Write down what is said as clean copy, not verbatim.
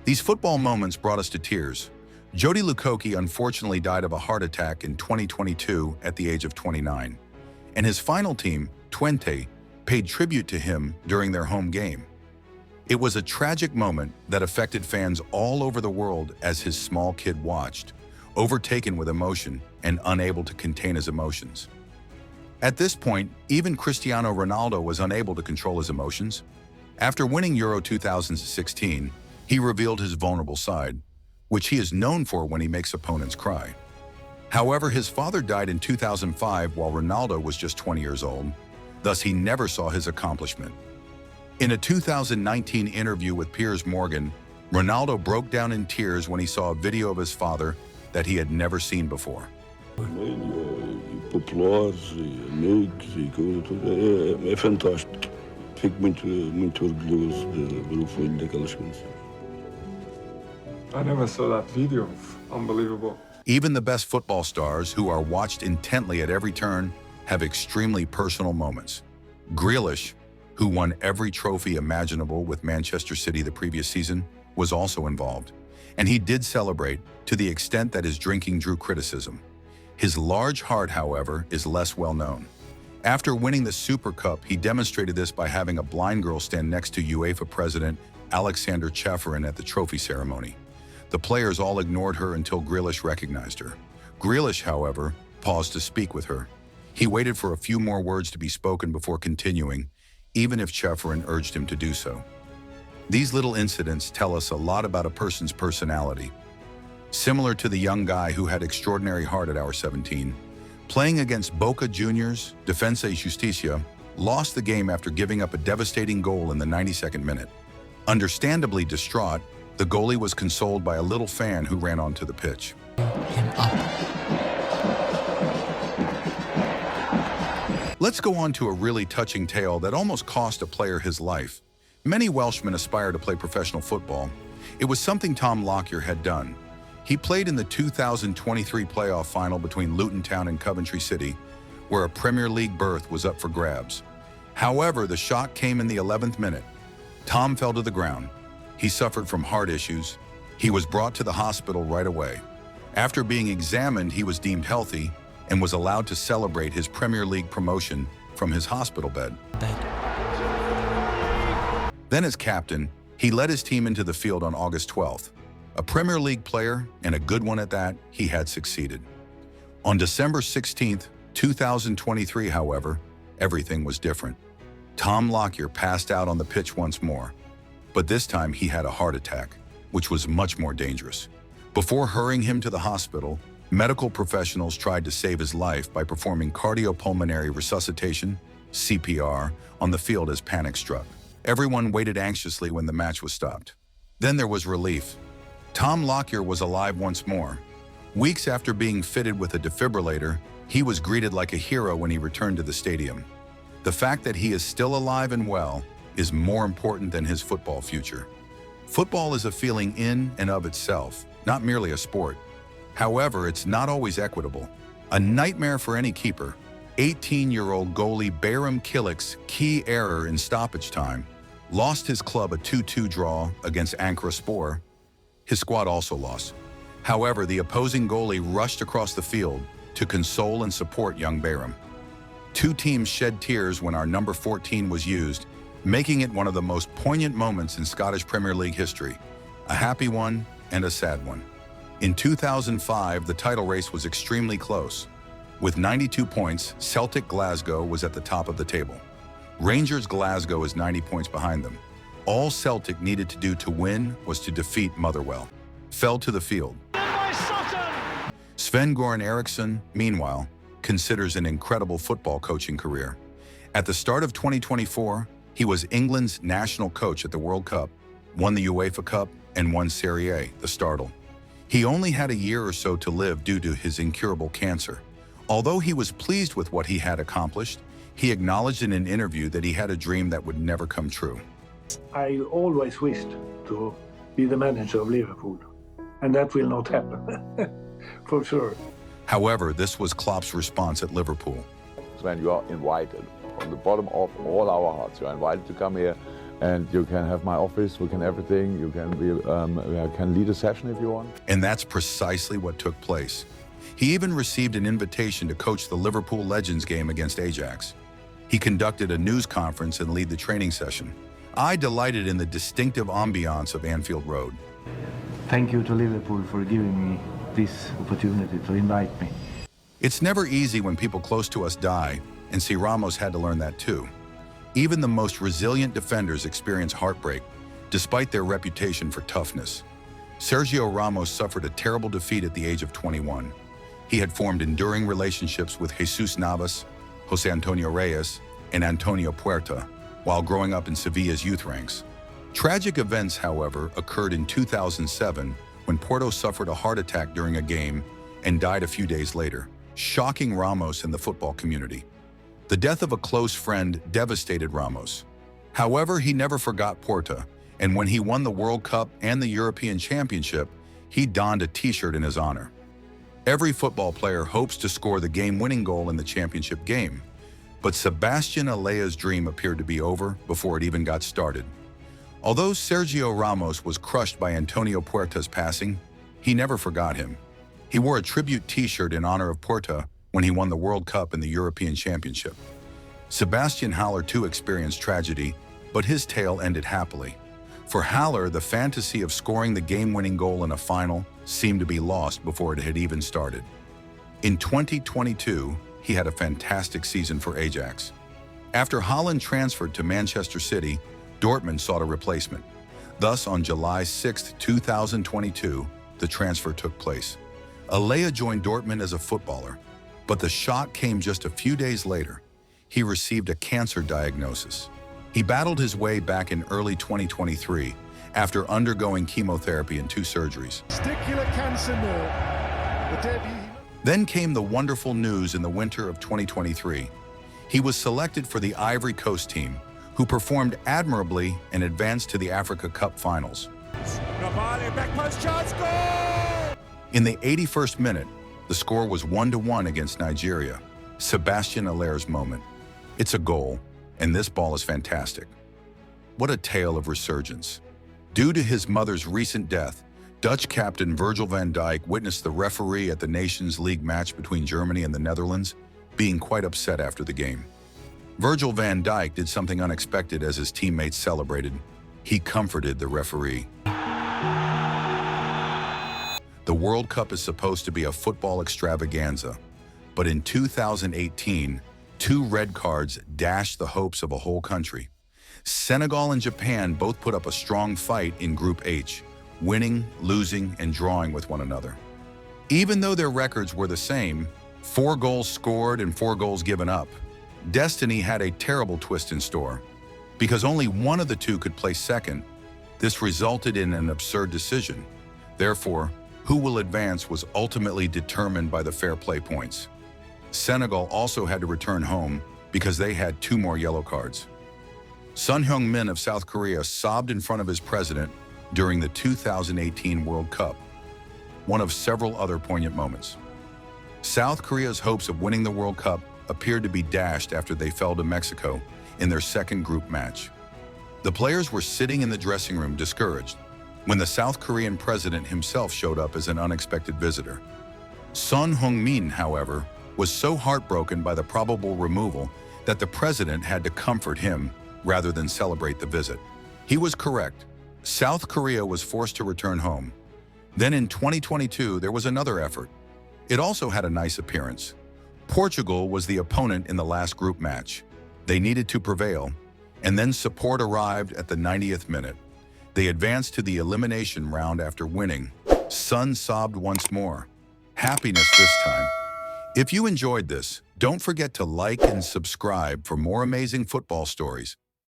These football moments brought us to tears. Jody Lukoki unfortunately died of a heart attack in 2022 at the age of 29, and his final team, Twente, paid tribute to him during their home game. It was a tragic moment that affected fans all over the world as his small kid watched, overtaken with emotion and unable to contain his emotions. At this point, even Cristiano Ronaldo was unable to control his emotions. After winning Euro 2016, he revealed his vulnerable side, which he is known for when he makes opponents cry. However, his father died in 2005 while Ronaldo was just 20 years old, thus he never saw his accomplishment. In a 2019 interview with Piers Morgan, Ronaldo broke down in tears when he saw a video of his father that he had never seen before. Populares, amigos e coisa tudo, é fantástico. Fico muito orgulhoso de ver o filho daquelas coisas. I never saw that video. Unbelievable. Even the best football stars, who are watched intently at every turn, have extremely personal moments. Grealish, who won every trophy imaginable with Manchester City the previous season, was also involved. And he did celebrate to the extent that his drinking drew criticism. His large heart, however, is less well known. After winning the Super Cup, he demonstrated this by having a blind girl stand next to UEFA President Alexander Ceferin at the trophy ceremony. The players all ignored her until Grealish recognized her. Grealish, however, paused to speak with her. He waited for a few more words to be spoken before continuing, even if Ceferin urged him to do so. These little incidents tell us a lot about a person's personality. Similar to the young guy who had extraordinary heart at our 17, playing against Boca Juniors, Defensa y Justicia lost the game after giving up a devastating goal in the 92nd minute. Understandably distraught, the goalie was consoled by a little fan who ran onto the pitch. Him up. Let's go on to a really touching tale that almost cost a player his life. Many Welshmen aspire to play professional football. It was something Tom Lockyer had done. He played in the 2023 playoff final between Luton Town and Coventry City, where a Premier League berth was up for grabs. However, the shock came in the 11th minute. Tom fell to the ground. He suffered from heart issues. He was brought to the hospital right away. After being examined, he was deemed healthy and was allowed to celebrate his Premier League promotion from his hospital bed. Then as captain, he led his team into the field on August 12th. A Premier League player, and a good one at that, he had succeeded. On December 16th, 2023, however, everything was different. Tom Lockyer passed out on the pitch once more, but this time he had a heart attack, which was much more dangerous. Before hurrying him to the hospital, medical professionals tried to save his life by performing cardiopulmonary resuscitation, CPR, on the field as panic struck. Everyone waited anxiously when the match was stopped. Then there was relief. Tom Lockyer was alive once more. Weeks after being fitted with a defibrillator, he was greeted like a hero when he returned to the stadium. The fact that he is still alive and well is more important than his football future. Football is a feeling in and of itself, not merely a sport. However, it's not always equitable. A nightmare for any keeper. 18-year-old goalie Bayram Kilic's key error in stoppage time lost his club a 2-2 draw against Ankaraspor. His squad also lost. However, the opposing goalie rushed across the field to console and support young Bayram. Two teams shed tears when our number 14 was used, making it one of the most poignant moments in Scottish Premier League history. A happy one and a sad one. In 2005, the title race was extremely close. With 92 points, Celtic Glasgow was at the top of the table. Rangers Glasgow is 90 points behind them. All Celtic needed to do to win was to defeat Motherwell. Fell to the field. Sven-Goran Eriksson, meanwhile, considers an incredible football coaching career. At the start of 2024, he was England's national coach at the World Cup, won the UEFA Cup, and won Serie A, the Startle. He only had a year or so to live due to his incurable cancer. Although he was pleased with what he had accomplished, he acknowledged in an interview that he had a dream that would never come true. I always wished to be the manager of Liverpool, and that will not happen, for sure. However, this was Klopp's response at Liverpool. When you are invited from the bottom of all our hearts, you are invited to come here and you can have my office, we can everything, you can can lead a session if you want. And that's precisely what took place. He even received an invitation to coach the Liverpool Legends game against Ajax. He conducted a news conference and lead the training session. I delighted in the distinctive ambiance of Anfield Road. Thank you to Liverpool for giving me this opportunity to invite me. It's never easy when people close to us die, and see Ramos had to learn that too. Even the most resilient defenders experience heartbreak, despite their reputation for toughness. Sergio Ramos suffered a terrible defeat at the age of 21. He had formed enduring relationships with Jesus Navas, Jose Antonio Reyes, and Antonio Puerta, while growing up in Sevilla's youth ranks. Tragic events, however, occurred in 2007 when Porto suffered a heart attack during a game and died a few days later, shocking Ramos and the football community. The death of a close friend devastated Ramos. However, he never forgot Porta, and when he won the World Cup and the European Championship, he donned a t-shirt in his honor. Every football player hopes to score the game-winning goal in the championship game, but Sebastian Allea's dream appeared to be over before it even got started. Although Sergio Ramos was crushed by Antonio Puerta's passing, he never forgot him. He wore a tribute t-shirt in honor of Puerta when he won the World Cup and the European Championship. Sebastian Haller too experienced tragedy, but his tale ended happily. For Haller, the fantasy of scoring the game-winning goal in a final seemed to be lost before it had even started. In 2022, he had a fantastic season for Ajax. After Haaland transferred to Manchester City, Dortmund sought a replacement. Thus, on July 6, 2022, the transfer took place. Allea joined Dortmund as a footballer, but the shock came just a few days later. He received a cancer diagnosis. He battled his way back in early 2023 after undergoing chemotherapy and 2 surgeries. Testicular cancer now. The debut. Then came the wonderful news in the winter of 2023. He was selected for the Ivory Coast team, who performed admirably and advanced to the Africa Cup finals. In the 81st minute, the score was 1-1 against Nigeria. Sebastian Haller's moment. It's a goal, and this ball is fantastic. What a tale of resurgence. Due to his mother's recent death, Dutch captain Virgil van Dijk witnessed the referee at the Nations League match between Germany and the Netherlands being quite upset after the game. Virgil van Dijk did something unexpected as his teammates celebrated. He comforted the referee. The World Cup is supposed to be a football extravaganza, but in 2018, 2 red cards dashed the hopes of a whole country. Senegal and Japan both put up a strong fight in Group H, winning, losing, and drawing with one another. Even though their records were the same, 4 goals scored and 4 goals given up, destiny had a terrible twist in store. Because only one of the 2 could place second, this resulted in an absurd decision. Therefore, who will advance was ultimately determined by the fair play points. Senegal also had to return home because they had 2 more yellow cards. Sun Heung-min of South Korea sobbed in front of his president during the 2018 World Cup, one of several other poignant moments. South Korea's hopes of winning the World Cup appeared to be dashed after they fell to Mexico in their second group match. The players were sitting in the dressing room discouraged when the South Korean president himself showed up as an unexpected visitor. Sun Heung-min, however, was so heartbroken by the probable removal that the president had to comfort him rather than celebrate the visit. He was correct. South Korea was forced to return home. Then in 2022, there was another effort. It also had a nice appearance. Portugal was the opponent in the last group match. They needed to prevail, and then support arrived at the 90th minute. They advanced to the elimination round after winning. Sun sobbed once more. Happiness this time. If you enjoyed this, don't forget to like and subscribe for more amazing football stories.